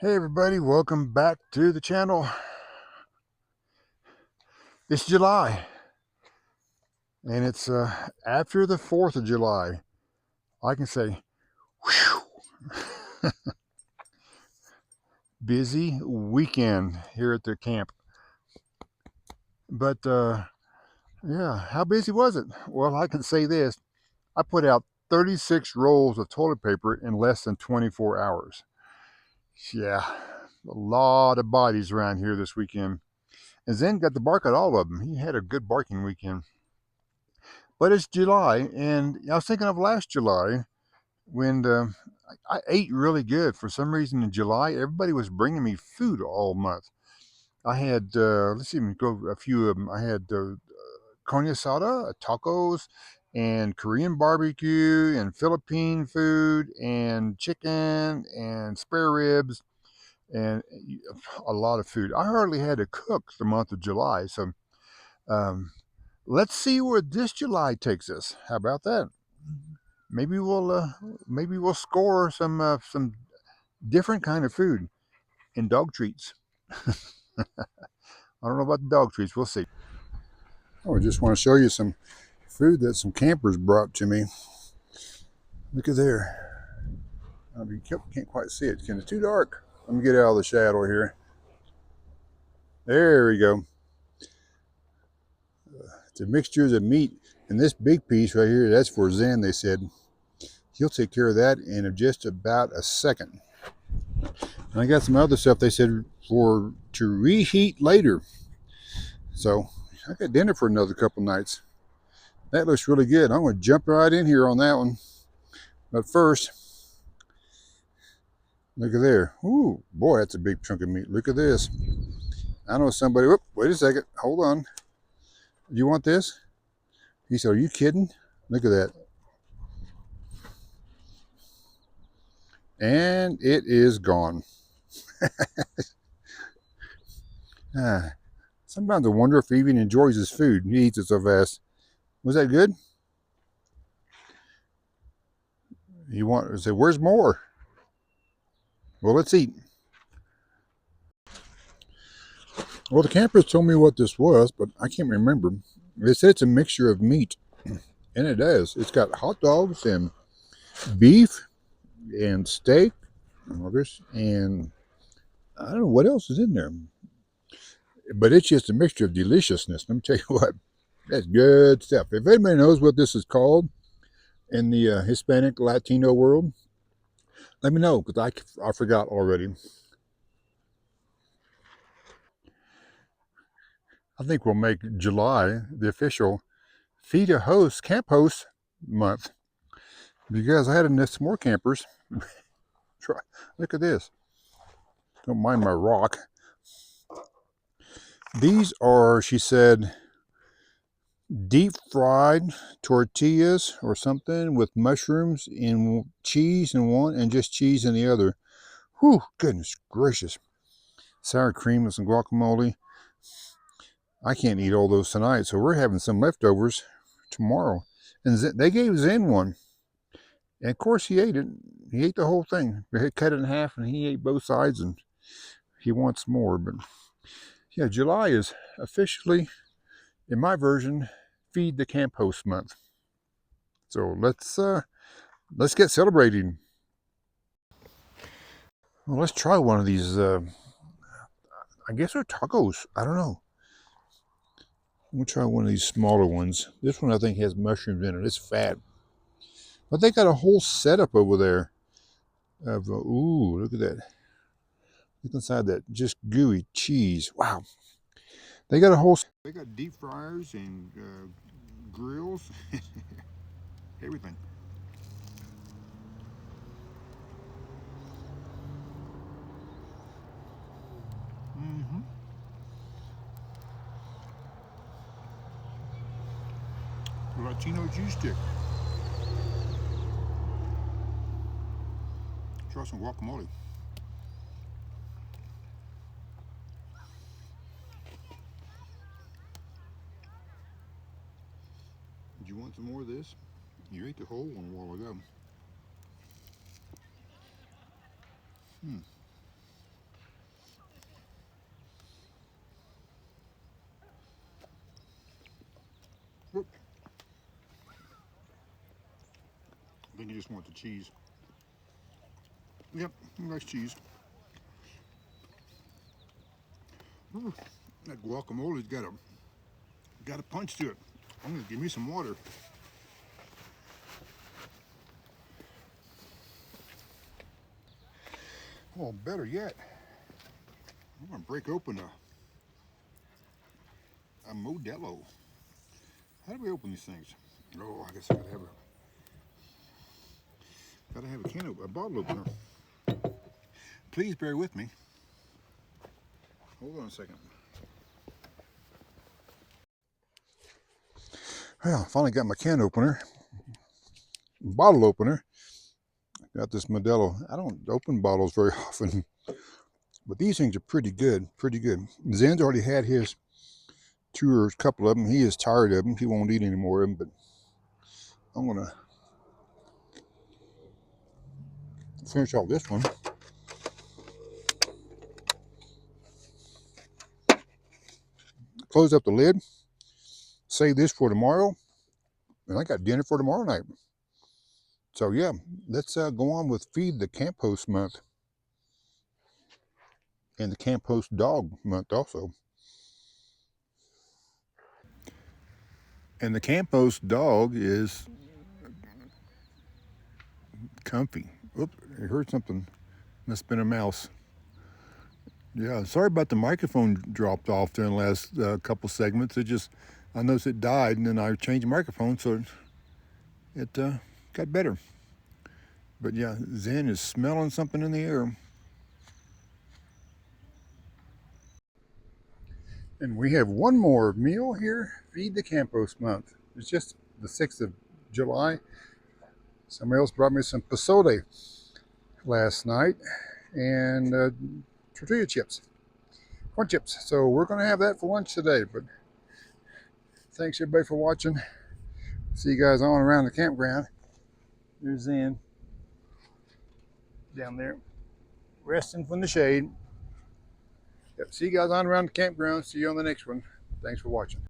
Hey everybody, welcome back to the channel. It's July and it's after the 4th of July. I can say, whew, busy weekend here at the camp. But yeah, how busy was it? Well, I can say this. I put out 36 rolls of toilet paper in less than 24 hours. Yeah, a lot of bodies around here this weekend. And Zen got to bark at all of them. He had a good barking weekend. But it's July, and I was thinking of last July when I ate really good. For some reason in July, everybody was bringing me food all month. I had, let's even go a few of them. I had carne asada, tacos, and Korean barbecue, and Philippine food, and chicken, and spare ribs, and a lot of food. I hardly had to cook the month of July. So um, let's see where this July takes us. How about that? Maybe we'll score some different kind of food and dog treats. I don't know about the dog treats. We'll see. Oh, I just want to show you some food that some campers brought to me. Look at there. You can't quite see it. It's too dark. Let me get out of the shadow here. There we go. It's a mixture of meat. And this big piece right here, that's for Zen, they said. He'll take care of that in just about a second. And I got some other stuff they said to reheat later. So I got dinner for another couple nights. That looks really good. I'm going to jump right in here on that one. But first, look at there. Ooh, boy, that's a big chunk of meat. Look at this. I know somebody, whoop, wait a second. Hold on. Do you want this? He said, are you kidding? Look at that. And it is gone. Sometimes I wonder if he even enjoys his food. He eats it so fast. Was that good? You want to say, where's more? Well, let's eat. Well, the campers told me what this was, but I can't remember. They said it's a mixture of meat, and it is. It's got hot dogs and beef and steak and others, and I don't know what else is in there. But it's just a mixture of deliciousness. Let me tell you what, that's good stuff. If anybody knows what this is called in the Hispanic Latino world, let me know, because I forgot already. I think we'll make July the official Feed a Host Camp Host month, because I had some more campers. Look at this. Don't mind my rock. These are, she said, deep fried tortillas or something with mushrooms and cheese in one and just cheese in the other. Whew, goodness gracious. Sour cream and some guacamole. I can't eat all those tonight, so we're having some leftovers tomorrow. And they gave Zen one. And of course he ate it. He ate the whole thing. They had cut it in half and he ate both sides, and he wants more. But yeah, July is officially, in my version, Feed the Camp Host month. So let's get celebrating. Well, let's try one of these. I guess they're tacos. I don't know. We'll try one of these smaller ones. This one I think has mushrooms in it. It's fat, but they got a whole setup over there. Of ooh, look at that. Look inside that just gooey cheese. Wow. They got a whole. They got deep fryers and grills, everything. Mm-hmm. Latino juice stick. Try some guacamole. Do you want some more of this? You ate the whole one a while ago. he just wants the cheese. Yep, he likes cheese. Ooh, that guacamole's got a punch to it. I'm gonna give me some water. Oh, better yet, I'm gonna break open a Modelo. How do we open these things? Oh, I guess I gotta have a bottle opener. Please bear with me. Hold on a second. Well, I finally got my can opener, bottle opener. Got this Modelo. I don't open bottles very often, but these things are pretty good, pretty good. Zen's already had his two or a couple of them. He is tired of them. He won't eat any more of them, but I'm gonna finish off this one. Close up the lid. Save this for tomorrow, and I got dinner for tomorrow night. So yeah, let's go on with Feed the Camphost month and the Camphost dog month also. And the Camphost dog is comfy. Oops, I heard something. Must have been a mouse. Yeah, sorry about the microphone dropped off during the last couple segments. I noticed it died, and then I changed the microphone, so it got better. But yeah, Zen is smelling something in the air. And we have one more meal here, Feed the Camphost month. It's just the 6th of July. Somebody else brought me some pozole last night and tortilla chips, corn chips. So we're going to have that for lunch today. But thanks everybody for watching. See you guys on around the campground. There's Zen down there, resting from the shade. Yep, see you guys on around the campground. See you on the next one. Thanks for watching.